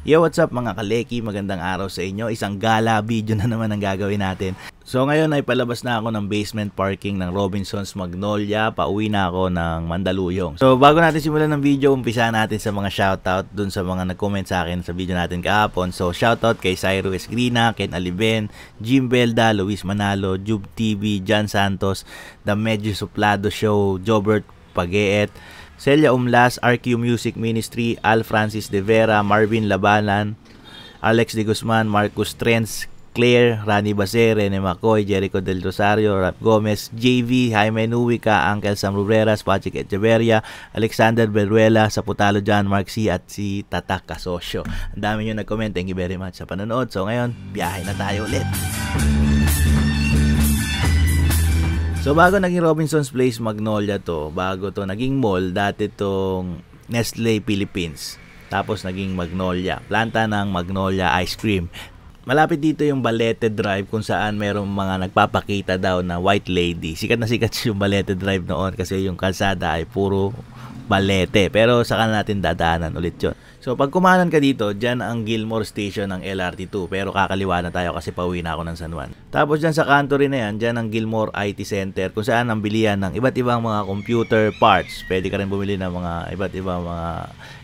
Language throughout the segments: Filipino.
Yo, what's up mga kaleki? Magandang araw sa inyo. Isang gala video na naman ang gagawin natin. So ngayon ay palabas na ako ng basement parking ng Robinsons Magnolia. Pauwi na ako ng Mandaluyong. So bago natin simulan ng video, umpisa natin sa mga shoutout dun sa mga nag-comment sa akin sa video natin kahapon. So shoutout kay Cyrus Grina, Ken Aliben, Jim Belda, Luis Manalo, Jube TV, John Santos, The Medyo Suplado Show, Jobert Pageet, Celia Umlas, RQ Music Ministry, Al Francis De Vera, Marvin Labanan, Alex De Guzman, Marcus Trens, Claire, Rani Base, Rene Macoy, Jericho Del Rosario, Rap Gomez, JV, Jaime Nuwica, Uncle Sam Rubreras, Patrick Echeverria, Alexander Beruela, Saputalo John, Mark C. at si Tatak Kasosyo. Ang dami nyo nag-comment. Thank you very much sa panonood. So ngayon, biyahe na tayo ulit. So bago naging Robinsons Place Magnolia to, bago to naging mall, dati tong Nestle Philippines. Tapos naging Magnolia, planta ng Magnolia Ice Cream. Malapit dito yung Balete Drive kung saan merong mga nagpapakita daw na white lady. Sikat na sikat yung Balete Drive noon kasi yung kalsada ay puro Balete. Pero saka natin dadaanan ulit yun. So pag kumanan ka dito, dyan ang Gilmore Station ng LRT2. Pero kakaliwa na tayo kasi pauwi na ako ng San Juan. Tapos dyan sa kanto rin na yan, dyan ang Gilmore IT Center kung saan ang bilihan ng iba't ibang mga computer parts. Pwede ka rin bumili ng mga iba't ibang mga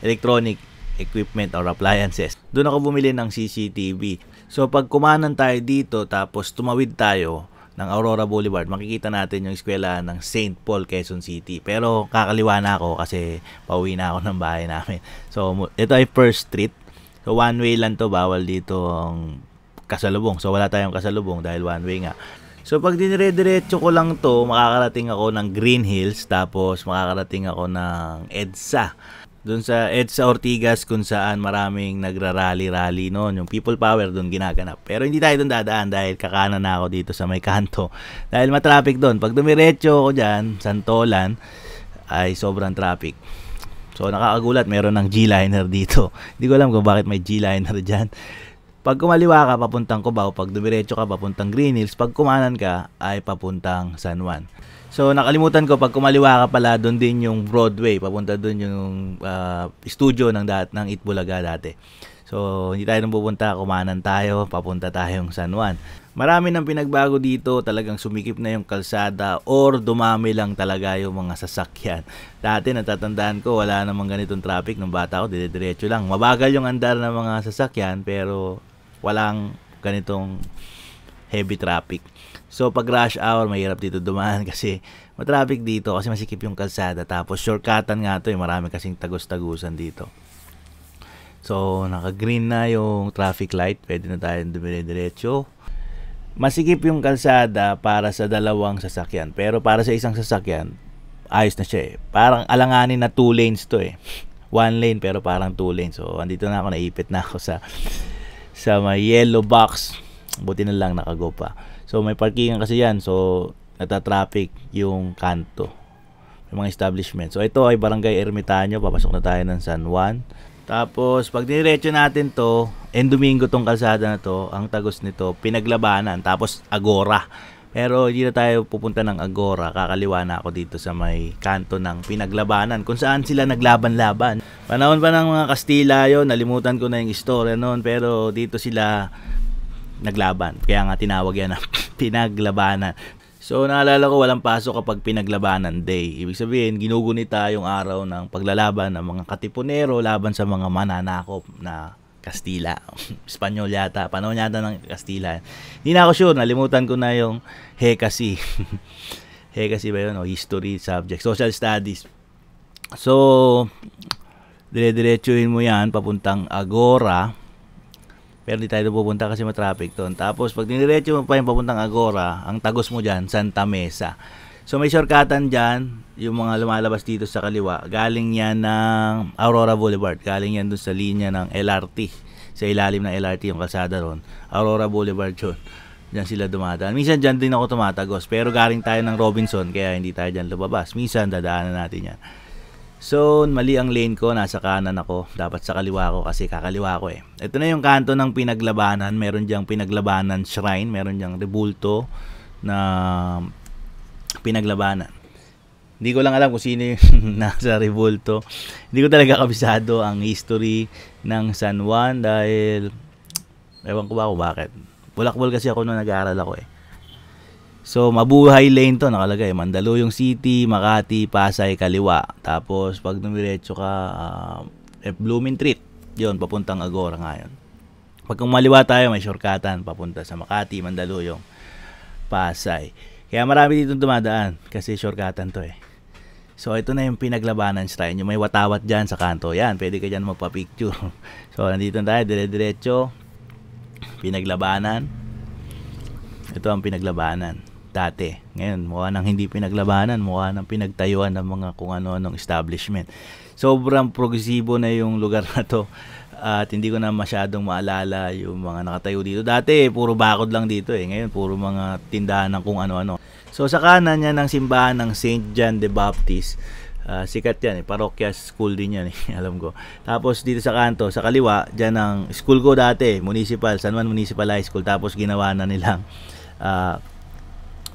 electronic equipment or appliances. Doon ako bumili ng CCTV. So pag kumanan tayo dito tapos tumawid tayo ng Aurora Boulevard, makikita natin yung eskwela ng St. Paul, Quezon City. Pero kakaliwa na ako kasi pauwi na ako ng bahay namin. So ito ay First Street. So one way lang to, bawal dito ang kasalubong. So wala tayong kasalubong dahil one way nga. So pag dinire-diretso ko lang to, makakarating ako ng Green Hills, tapos makakarating ako ng EDSA. Doon sa EDSA Ortigas kung saan maraming nagrarally-rally noon, yung People Power doon ginaganap. Pero hindi tayo doon dadaan dahil kakanan na ako dito sa may kanto. Dahil matraffic doon. Pag dumiretso ako dyan, Santolan, ay sobrang traffic. So nakakagulat, meron ng G-liner dito. Hindi ko alam kung bakit may G-liner dyan. Pag kumaliwa ka, papuntang Cubao. Pag dumiretso ka, papuntang Green Hills. Pag kumanan ka, ay papuntang San Juan. So nakalimutan ko, pag kumaliwa ka pala, doon din yung Broadway, papunta doon yung studio ng Itbulaga dati. So hindi tayo nang pupunta, kumanan tayo, papunta tayong San Juan. Marami nang pinagbago dito, talagang sumikip na yung kalsada or dumami lang talaga yung mga sasakyan. Dati natatandaan ko, wala namang ganitong traffic nung bata ko, dire-diretso lang. Mabagal yung andar ng mga sasakyan pero walang ganitong heavy traffic. So pag rush hour, mahirap dito dumaan kasi matraffic dito kasi masikip yung kalsada. Tapos shortcutan nga to, marami kasing tagos-tagusan dito. So naka-green na yung traffic light, pwede na tayo dumire-diretso. Masikip yung kalsada para sa dalawang sasakyan, pero para sa isang sasakyan, ayos na siya eh. Parang alanganin na 2 lanes to eh. 1 lane pero parang 2 lanes. So andito na ako, naipit na ako sa may yellow box. Buti na lang nakago pa. So may parkingan kasi yan. So nata-traffic yung kanto. May mga establishment. So ito ay Barangay Ermitaño. Papasok na tayo ng San Juan. Tapos pag diretso natin to, Domingo tong kalsada na to, ang tagos nito, Pinaglabanan. Tapos Agora. Pero hindi na tayo pupunta ng Agora. Kakaliwa na ako dito sa may kanto ng Pinaglabanan. Kung saan sila naglaban-laban. Panahon pa ng mga Kastila yun. Nalimutan ko na yung istorya noon. Pero dito sila naglaban. Kaya nga tinawag yan na Pinaglabanan. So naalala ko, walang pasok kapag Pinaglabanan Day. Ibig sabihin, ginugunita yung araw ng paglalaban ng mga katipunero laban sa mga mananakop na Kastila. Espanyol yata. Panahon yata ng Kastila. Hindi na ako sure. Nalimutan ko na yung Hekasi. Hekasi ba yun? O history subject. Social studies. So dire-diretsuhin mo yan papuntang Agora. Pero di tayo pupunta kasi matraffic doon. Tapos pag diniretso mo pa yung papuntang Agora, ang tagos mo dyan, Santa Mesa. So may shortcutan dyan, yung mga lumalabas dito sa kaliwa. Galing yan ng Aurora Boulevard. Galing yan doon sa linya ng LRT. Sa ilalim ng LRT yung kalsada ron. Aurora Boulevard yun. Diyan sila dumadaan. Minsan dyan din ako tumatagos. Pero galing tayo ng Robinson, kaya hindi tayo dyan lumabas. Minsan dadaanan natin yan. So, mali ang lane ko, nasa kanan ako. Dapat sa kaliwa ko kasi kakaliwa ko eh. Ito na yung kanto ng Pinaglabanan. Meron diyang Pinaglabanan Shrine. Meron diyang rebulto na Pinaglabanan. Hindi ko lang alam kung sino yung nasa rebulto. Hindi ko talaga kabisado ang history ng San Juan dahil ewan ko ba kung bakit. Bulakbol kasi ako nung nag-aaral ako eh. So, Mabuhay Lane to nakalagay. Mandaluyong City, Makati, Pasay, kaliwa. Tapos, pag dumiretso ka, Blooming Treat. Yun, papuntang Agora ngayon. Pag kumaliwa tayo, may shortcutan papunta sa Makati, Mandaluyong, Pasay. Kaya marami dito dumadaan kasi shortcutan to eh. So, ito na yung pinaglabanan shrine. Yung may watawat dyan sa kanto. Yan, pwede ka dyan magpa-picture. So, nandito tayo, dire-diretso. Pinaglabanan. Ito ang pinaglabanan. Dati. Ngayon, mukha nang hindi pinaglabanan. Mukha nang pinagtayuan ng mga kung ano-anong establishment. Sobrang progresibo na yung lugar na to. At hindi ko na masyadong maalala yung mga nakatayo dito. Dati, puro bakod lang dito eh. Ngayon, puro mga tindahan ng kung ano-ano. So, sa kanan yan ang simbahan ng St. John the Baptist. Sikat yan eh. Parokya school din yan eh. Alam ko. Tapos, dito sa kanto, sa kaliwa, dyan ang school ko dati. Municipal. San Juan Municipal High School. Tapos, ginawa na nilang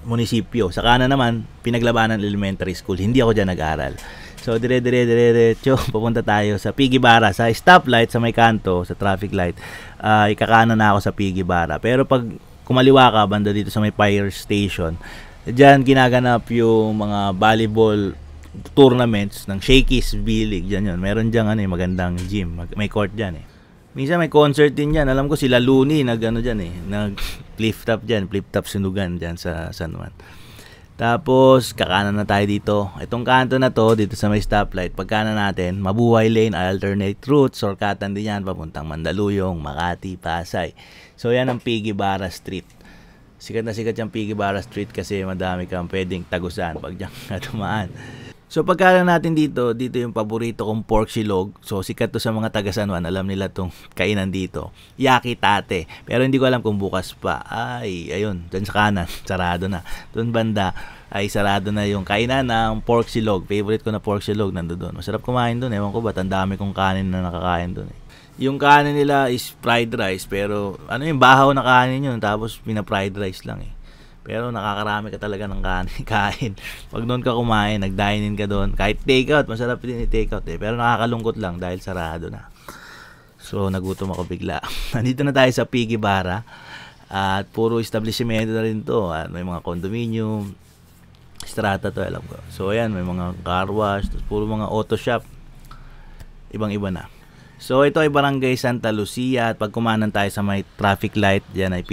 munisipyo. Sa kanan naman, Pinaglabanan Elementary School. Hindi ako dyan nag-aral. So, dire-diretso, papunta tayo sa Piggy Barra. Sa stoplight, sa may kanto, sa traffic light, ikakanan na ako sa Piggy Barra. Pero pag kumaliwa ka, banda dito sa may fire station, dyan ginaganap yung mga volleyball tournaments ng Shakey's B-League. Dyan yun. Meron dyan magandang gym. May court dyan eh. Minsan may concert din dyan. Alam ko sila Looney dyan eh. Nag-flip top dyan. Flip top sunugan dyan sa San Juan. Tapos, kakanan na tayo dito. Itong kanto na to, dito sa may stoplight. Pagkanan natin, Mabuhay Lane, alternate routes. Shortcutan din yan, papuntang Mandaluyong, Makati, Pasay. So, yan ang Piggy Barra Street. Sikat na sikat yung Piggy Barra Street kasi madami kang pwedeng tagusan pag diyan ka dumaan. So pagkalan natin dito yung paborito kong pork silog. So sikat to sa mga taga San Juan, alam nila tong kainan dito. Yaki Tate. Pero hindi ko alam kung bukas pa. Ay, ayun, dyan sa kanan, sarado na. Doon banda ay sarado na yung kainan ng pork silog. Favorite ko na pork silog nandoon. Masarap kumain doon. Ewan ko ba, ang dami kong kanin na nakakain doon eh. Yung kanin nila is fried rice, pero yung bahaw na kanin yun, tapos pina-fried rice lang eh. Pero nakakarami ka talaga ng kain. Pag doon ka kumain, nag-dine-in ka doon, kahit take-out, masarap din i-take-out eh. Pero nakakalungkot lang dahil sarado na. So, nagutom ako bigla. Nandito na tayo sa Piggy Barra. At puro establishment na rin to. At may mga condominium, strata to, alam ko. So, ayan, may mga car wash, puro mga auto shop. Ibang-iba na. So, ito ay Barangay Santa Lucia at pag kumanan tayo sa may traffic light, yan ay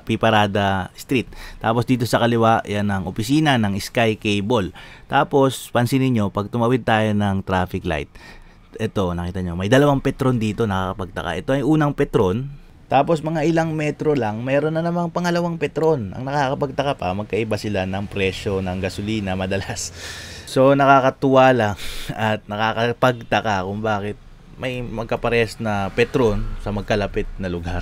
Piparada Street. Tapos dito sa kaliwa, yan ang opisina ng Sky Cable. Tapos, pansinin nyo, pag tumawid tayo ng traffic light, ito, nakita nyo, may dalawang Petron dito, nakakapagtaka. Ito ay unang Petron, tapos mga ilang metro lang, mayroon na namang pangalawang Petron. Ang nakakapagtaka pa, magkaiba sila ng presyo ng gasolina madalas. So, nakakatuwa lang at nakakapagtaka kung bakit may magkaparehas na Petron sa magkalapit na lugar.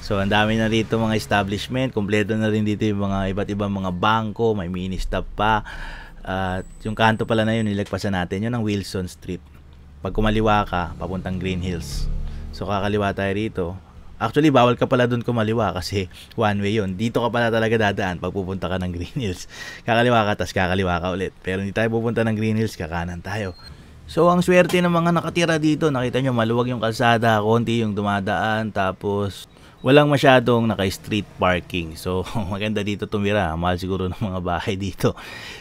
So, ang dami na dito mga establishment. Kompleto na rin dito yung mga iba't ibang mga bangko. May mini stop pa. At yung kanto pala na yun, nilagpasan natin. Yun ang Wilson Street. Pag kumaliwa ka, papuntang Green Hills. So, kakaliwa tayo rito. Actually, bawal ka pala dun kumaliwa kasi one way yun. Dito ka pala talaga dadaan pag pupunta ka ng Green Hills. Kakaliwa ka, tas kakaliwa ka ulit. Pero hindi tayo pupunta ng Green Hills, kakanan tayo. So, ang swerte ng mga nakatira dito, nakita nyo, maluwag yung kalsada, konti yung dumadaan, tapos walang masyadong naka-street parking. So, maganda dito tumira. Mahal siguro ng mga bahay dito.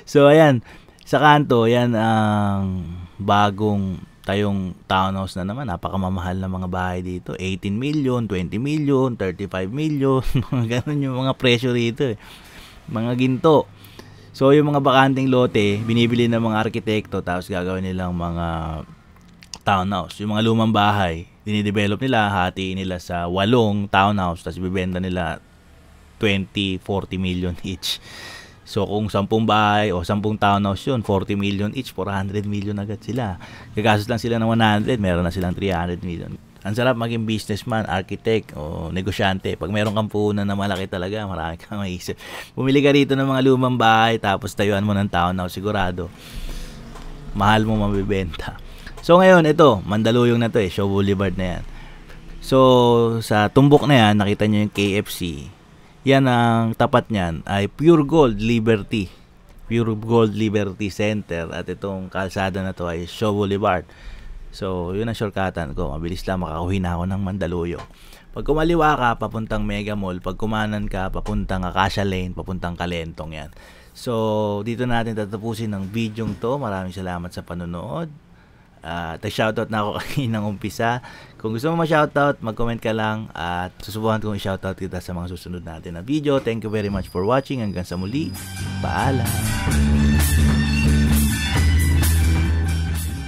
So, ayan, sa kanto, yan ang bagong tayong townhouse na naman. Napakamamahal na mga bahay dito. 18 million, 20 million, 35 million. Ganun yung mga presyo dito eh. Mga ginto. So, yung mga bakanting lote, binibili ng mga arkitekto, tapos gagawin nilang mga townhouse. Yung mga lumang bahay, dinidevelop nila, hatiin nila sa 8 townhouse, tapos ibibenta nila 20, 40 million each. So, kung 10 bahay o 10 townhouse yun, 40 million each, 400 million agad sila. Gagastos lang sila ng 100, meron na silang 300 million. Ang sarap maging businessman, architect o negosyante. Pag meron kang puhunan na malaki talaga, marami kang maisip. Bumili ka rito ng mga lumang bahay, tapos tayuan mo ng townhouse, sigurado mahal mo mabibenta. So ngayon, ito, Mandaluyong na to eh, Shaw Boulevard na yan. So, sa tumbok na yan, nakita nyo yung KFC. Yan ang tapat niyan ay Pure Gold Liberty. Pure Gold Liberty Center. At itong kalsada na to ay Shaw Boulevard. So, yun ang shortcutan ko. Mabilis lang makauwi na ako ng Mandaluyong. Pag kumaliwa ka, papuntang Mega Mall. Pag kumanan ka, papuntang Acacia Lane, papuntang Kalentong yan. So, dito natin tatapusin ng video to. Maraming salamat sa panonood. Shoutout na ako kaninang umpisa. Kung gusto mo ma-shoutout, mag-comment ka lang at susubukan kong i-shoutout kita sa mga susunod natin na video. Thank you very much for watching. Hanggang sa muli. Paalam.